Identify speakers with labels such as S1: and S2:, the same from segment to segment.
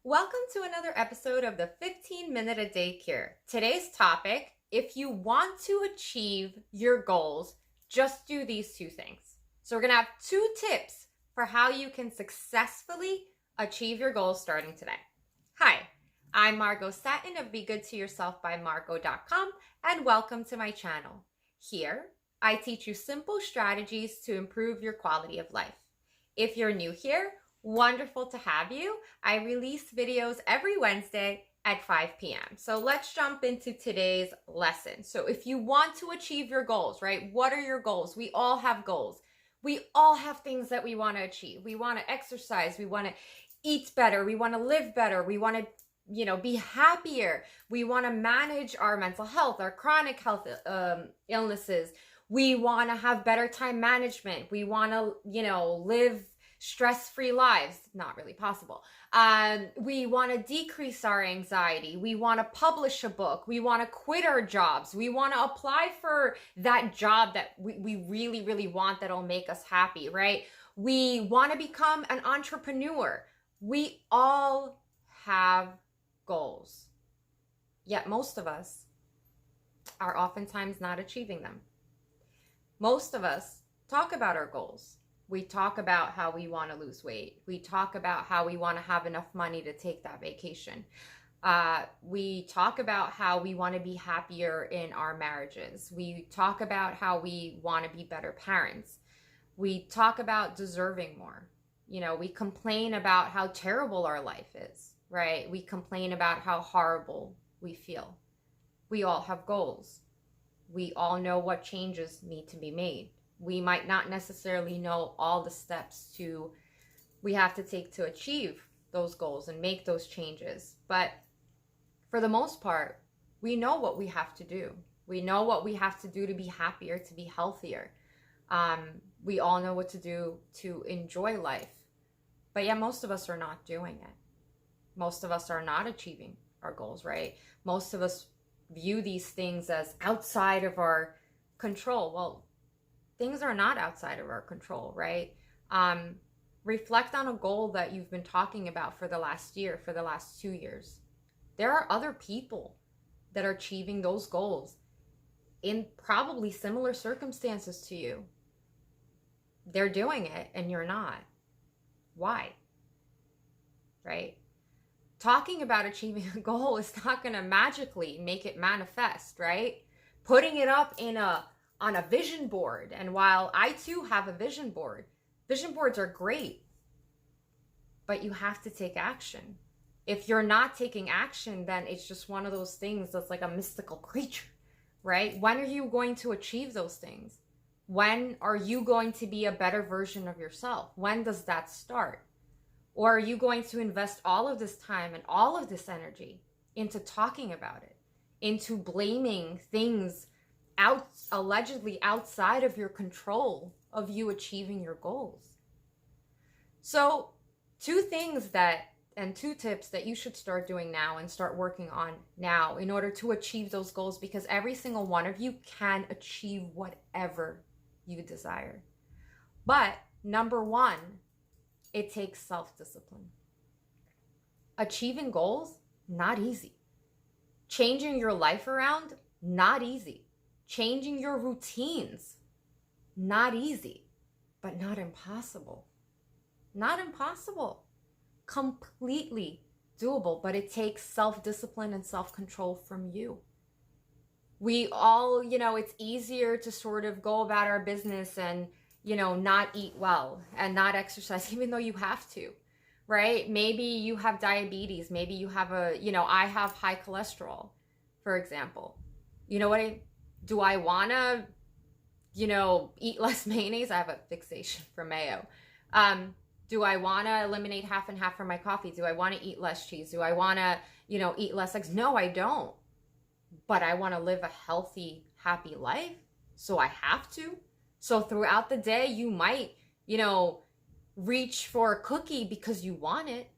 S1: Welcome to another episode of the 15-Minute a Day Cure. Today's topic, if you want to achieve your goals, just do these two things. So we're going to have 2 tips for how you can successfully achieve your goals starting today. Hi, I'm Margot Satin of BeGoodToYourselfByMargot.com and welcome to my channel. Here, I teach you simple strategies to improve your quality of life. If you're new here, wonderful to have you. I release videos every Wednesday at 5 p.m. So let's jump into today's lesson. So if you want to achieve your goals, right? What are your goals? We all have goals. We all have things that we want to achieve. We want to exercise. We want to eat better. We want to live better. We want to, be happier. We want to manage our mental health, our chronic health illnesses. We want to have better time management. We want to, live stress-free lives. Not really possible. We want to decrease our anxiety. We want to publish a book. We want to quit our jobs. We want to apply for that job that we really, really want that'll make us happy, right? We want to become an entrepreneur. We all have goals. Yet most of us are oftentimes not achieving them. Most of us talk about our goals. We talk about how we want to lose weight. We talk about how we want to have enough money to take that vacation. We talk about how we want to be happier in our marriages. We talk about how we want to be better parents. We talk about deserving more. We complain about how terrible our life is, right? We complain about how horrible we feel. We all have goals. We all know what changes need to be made. We might not necessarily know all the steps we have to take to achieve those goals and make those changes. But for the most part, we know what we have to do. We know what we have to do to be happier, to be healthier. We all know what to do to enjoy life. But yeah, most of us are not doing it. Most of us are not achieving our goals, right? Most of us view these things as outside of our control. Well, things are not outside of our control, right? Reflect on a goal that you've been talking about for the last year, for the last 2 years. There are other people that are achieving those goals in probably similar circumstances to you. They're doing it and you're not. Why? Right? Talking about achieving a goal is not going to magically make it manifest, right? Putting it up on a vision board. And while I too have a vision boards are great, but you have to take action. If you're not taking action, then it's just one of those things that's like a mystical creature, right? When are you going to achieve those things? When are you going to be a better version of yourself? When does that start? Or are you going to invest all of this time and all of this energy into talking about it, into blaming things allegedly outside of your control of you achieving your goals? So 2 tips that you should start doing now and start working on now in order to achieve those goals, because every single one of you can achieve whatever you desire. But number 1, it takes self-discipline. Achieving goals, not easy. Changing your life around, not easy. Changing your routines, not easy, but not impossible. Not impossible. Completely doable, but it takes self-discipline and self-control from you. We all, it's easier to sort of go about our business and, not eat well and not exercise, even though you have to, right? Maybe you have diabetes. Maybe you have I have high cholesterol, for example. Do I want to, eat less mayonnaise? I have a fixation for mayo. Do I want to eliminate half and half from my coffee? Do I want to eat less cheese? Do I want to, eat less eggs? No, I don't. But I want to live a healthy, happy life. So I have to. So throughout the day, you might, reach for a cookie because you want it,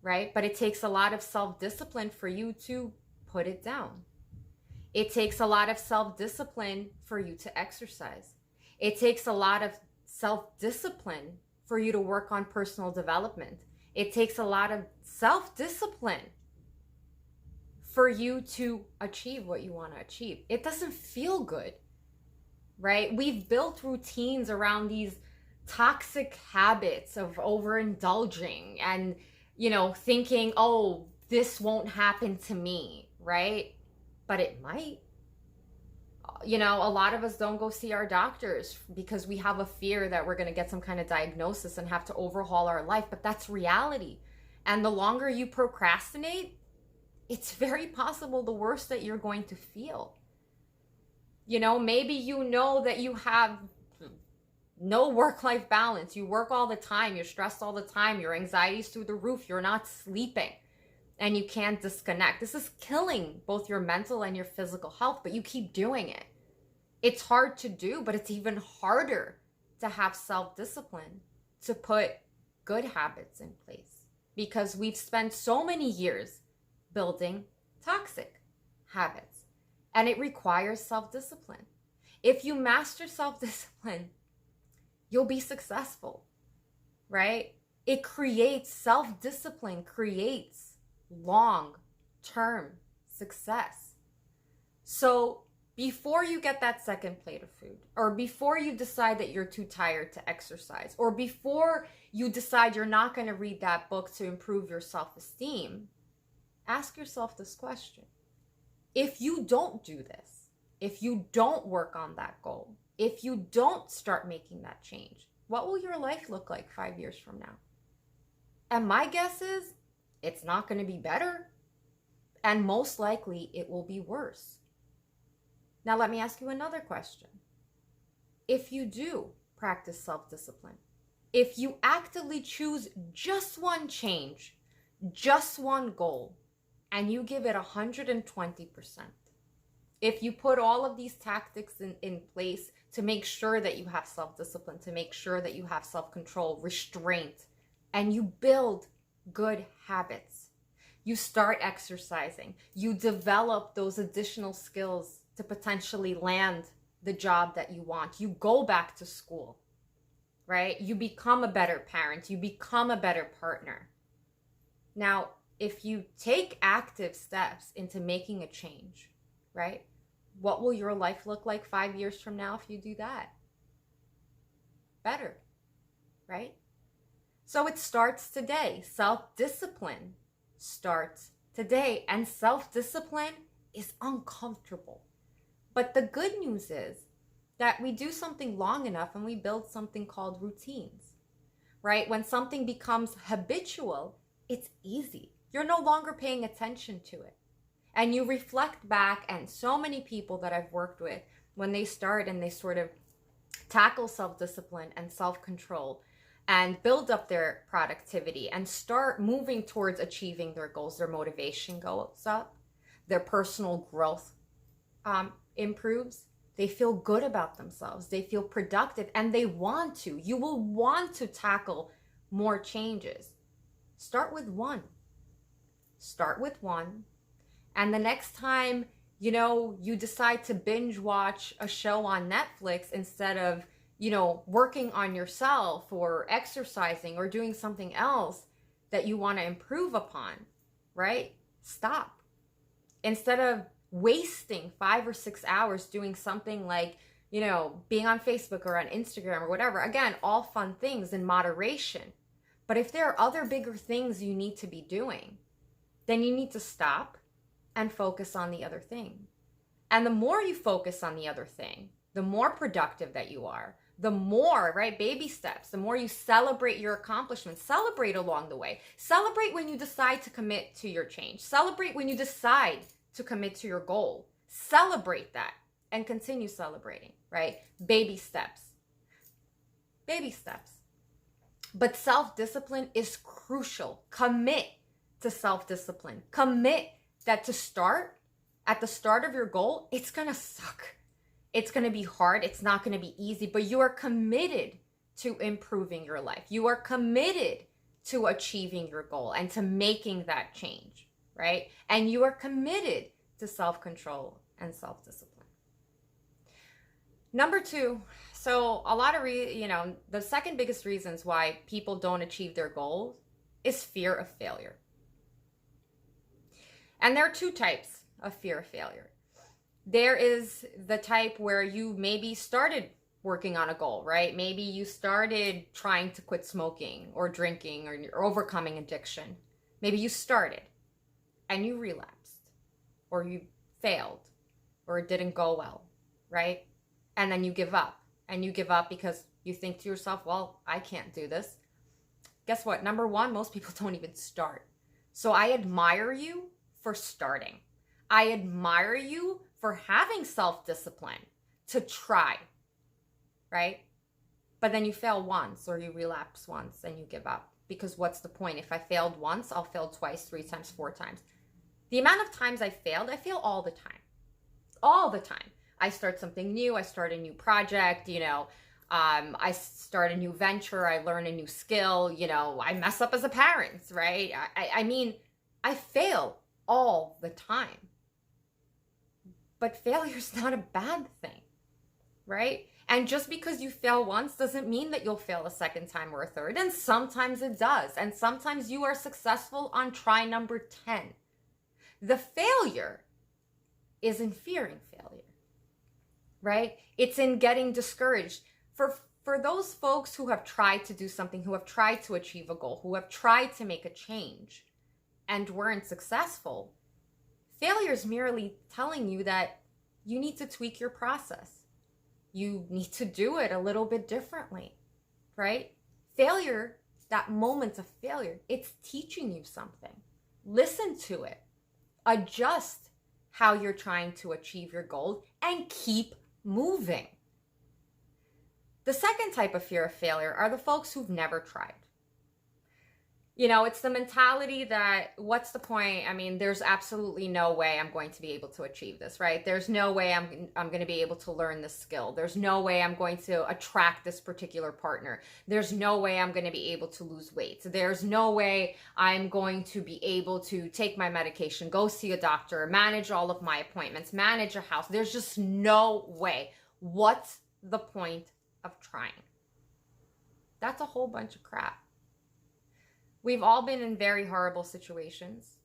S1: right? But it takes a lot of self-discipline for you to put it down. It takes a lot of self-discipline for you to exercise. It takes a lot of self-discipline for you to work on personal development. It takes a lot of self-discipline for you to achieve what you want to achieve. It doesn't feel good, right? We've built routines around these toxic habits of overindulging and, thinking, oh, this won't happen to me, right? But it might. A lot of us don't go see our doctors because we have a fear that we're going to get some kind of diagnosis and have to overhaul our life, but that's reality. And the longer you procrastinate, it's very possible the worse that you're going to feel. Maybe that you have no work-life balance. You work all the time. You're stressed all the time. Your anxiety's through the roof. You're not sleeping and you can't disconnect. This is killing both your mental and your physical health, but you keep doing it. It's hard to do, but it's even harder to have self-discipline, to put good habits in place, because we've spent so many years building toxic habits, and it requires self-discipline. If you master self-discipline, you'll be successful, right? It creates, self-discipline creates long-term success. So before you get that second plate of food, or before you decide that you're too tired to exercise, or before you decide you're not going to read that book to improve your self-esteem, ask yourself this question. If you don't do this, if you don't work on that goal, if you don't start making that change, what will your life look like 5 years from now? And my guess is it's not going to be better. And most likely it will be worse. Now, let me ask you another question. If you do practice self-discipline, if you actively choose just one change, just one goal, and you give it 120%, if you put all of these tactics in place to make sure that you have self-discipline, to make sure that you have self-control, restraint, and you build good habits, you start exercising, you develop those additional skills to potentially land the job that you want, you go back to school, right? You become a better parent, you become a better partner. Now, if you take active steps into making a change, right? What will your life look like 5 years from now if you do that? Better, right? So it starts today. Self-discipline starts today. And self-discipline is uncomfortable. But the good news is that we do something long enough and we build something called routines, right? When something becomes habitual, it's easy. You're no longer paying attention to it. And you reflect back, and so many people that I've worked with, when they start and they sort of tackle self-discipline and self-control and build up their productivity and start moving towards achieving their goals, their motivation goes up, their personal growth improves, they feel good about themselves, they feel productive, and they want to. You will want to tackle more changes. Start with one. Start with one. And the next time, you decide to binge watch a show on Netflix instead of, working on yourself or exercising or doing something else that you want to improve upon, right? Stop. Instead of wasting 5 or 6 hours doing something like, being on Facebook or on Instagram or whatever, again, all fun things in moderation. But if there are other bigger things you need to be doing, then you need to stop and focus on the other thing. And the more you focus on the other thing, the more productive that you are, the more, right, baby steps, the more you celebrate your accomplishments, celebrate along the way. Celebrate when you decide to commit to your change. Celebrate when you decide to commit to your goal. Celebrate that and continue celebrating, right? Baby steps. Baby steps. But self-discipline is crucial. Commit to self-discipline. Commit that to start, at the start of your goal, it's going to suck. It's going to be hard. It's not going to be easy, but you are committed to improving your life. You are committed to achieving your goal and to making that change, right? And you are committed to self-control and self-discipline. Number 2, so a lot of, the second biggest reasons why people don't achieve their goals is fear of failure. And there are two types of fear of failure. There is the type where you maybe started working on a goal, right? Maybe you started trying to quit smoking or drinking or overcoming addiction. Maybe you started and you relapsed or you failed or it didn't go well, right? And then you give up. And you give up because you think to yourself, well, I can't do this. Guess what? Number one, most people don't even start. So I admire you for starting. I admire you for having self-discipline to try, right? But then you fail once or you relapse once and you give up. Because what's the point? If I failed once, I'll fail twice, 3 times, 4 times. The amount of times I fail all the time. All the time. I start something new. I start a new project, I start a new venture. I learn a new skill. I mess up as a parent, right? I mean, I fail all the time. But failure is not a bad thing, right? And just because you fail once doesn't mean that you'll fail a second time or a third. And sometimes it does. And sometimes you are successful on try number 10. The failure is in fearing failure, right? It's in getting discouraged. For those folks who have tried to do something, who have tried to achieve a goal, who have tried to make a change and weren't successful, failure is merely telling you that you need to tweak your process. You need to do it a little bit differently, right? Failure, that moment of failure, it's teaching you something. Listen to it. Adjust how you're trying to achieve your goal and keep moving. The second type of fear of failure are the folks who've never tried. It's the mentality that, what's the point? I mean, there's absolutely no way I'm going to be able to achieve this, right? There's no way I'm going to be able to learn this skill. There's no way I'm going to attract this particular partner. There's no way I'm going to be able to lose weight. There's no way I'm going to be able to take my medication, go see a doctor, manage all of my appointments, manage a house. There's just no way. What's the point of trying? That's a whole bunch of crap. We've all been in very horrible situations.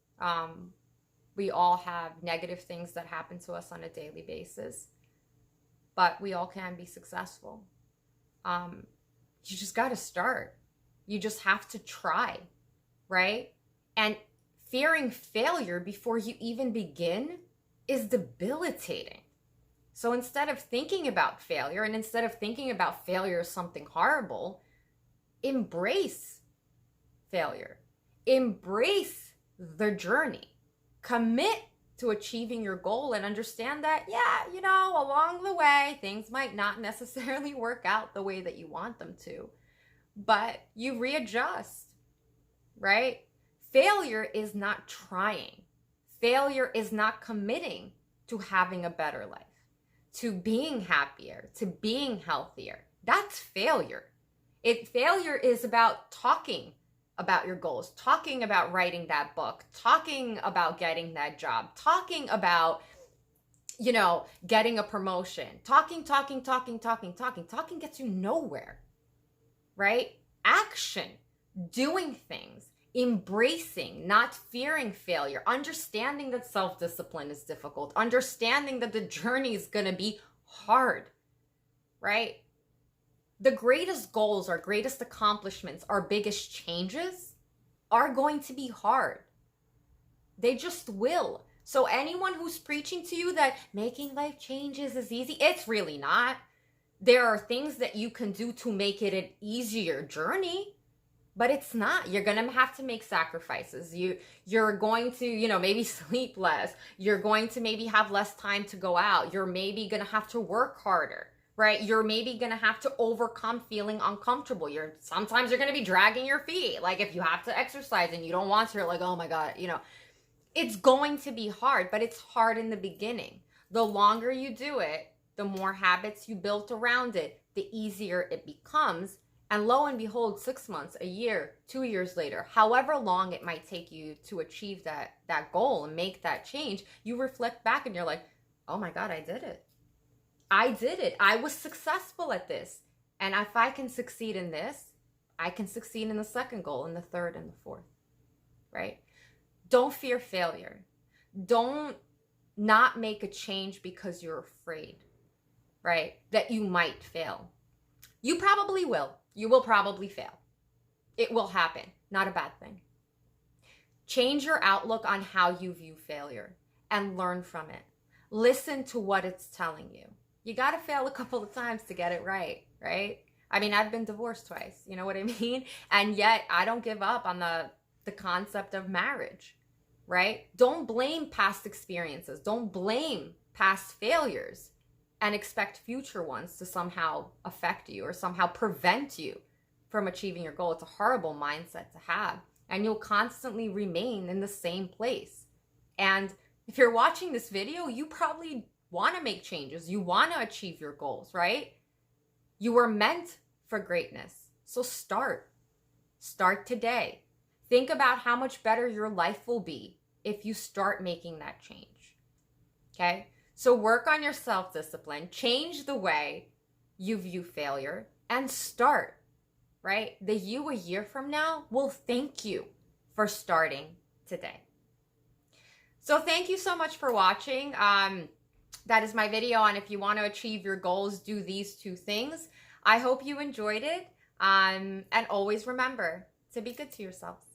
S1: We all have negative things that happen to us on a daily basis, but we all can be successful. You just got to start. You just have to try, right? And fearing failure before you even begin is debilitating. So instead of thinking about failure and instead of thinking about failure as something horrible, embrace failure. Embrace the journey. Commit to achieving your goal and understand that, along the way, things might not necessarily work out the way that you want them to, but you readjust, right? Failure is not trying. Failure is not committing to having a better life, to being happier, to being healthier. That's failure. Failure is about talking about your goals, talking about writing that book, talking about getting that job, talking about, getting a promotion. Talking gets you nowhere, right? Action, doing things, embracing, not fearing failure, understanding that self-discipline is difficult, understanding that the journey is going to be hard, right? The greatest goals, our greatest accomplishments, our biggest changes are going to be hard. They just will. So anyone who's preaching to you that making life changes is easy, it's really not. There are things that you can do to make it an easier journey, but it's not. You're going to have to make sacrifices. You're going to, maybe sleep less. You're going to maybe have less time to go out. You're maybe going to have to work harder. Right? You're maybe going to have to overcome feeling uncomfortable. Sometimes you're going to be dragging your feet. Like if you have to exercise and you don't want to, you're like, oh my God, it's going to be hard, but it's hard in the beginning. The longer you do it, the more habits you built around it, the easier it becomes. And lo and behold, 6 months, a year, 2 years later, however long it might take you to achieve that goal and make that change, you reflect back and you're like, oh my God, I did it. I did it. I was successful at this. And if I can succeed in this, I can succeed in the second goal, in the third, and the fourth, right? Don't fear failure. Don't not make a change because you're afraid, right? That you might fail. You probably will. You will probably fail. It will happen. Not a bad thing. Change your outlook on how you view failure and learn from it. Listen to what it's telling you. You got to fail a couple of times to get it right, right? I mean, I've been divorced twice, you know what I mean? And yet I don't give up on the concept of marriage, right? Don't blame past experiences. Don't blame past failures and expect future ones to somehow affect you or somehow prevent you from achieving your goal. It's a horrible mindset to have, and you'll constantly remain in the same place. And if you're watching this video, you probably want to make changes. You want to achieve your goals, right? You were meant for greatness. So start today. Think about how much better your life will be if you start making that change. Okay? So work on your self-discipline, change the way you view failure, and start, right? The you a year from now will thank you for starting today. So thank you so much for watching. That is my video on if you want to achieve your goals, do these two things. I hope you enjoyed it. And always remember to be good to yourselves.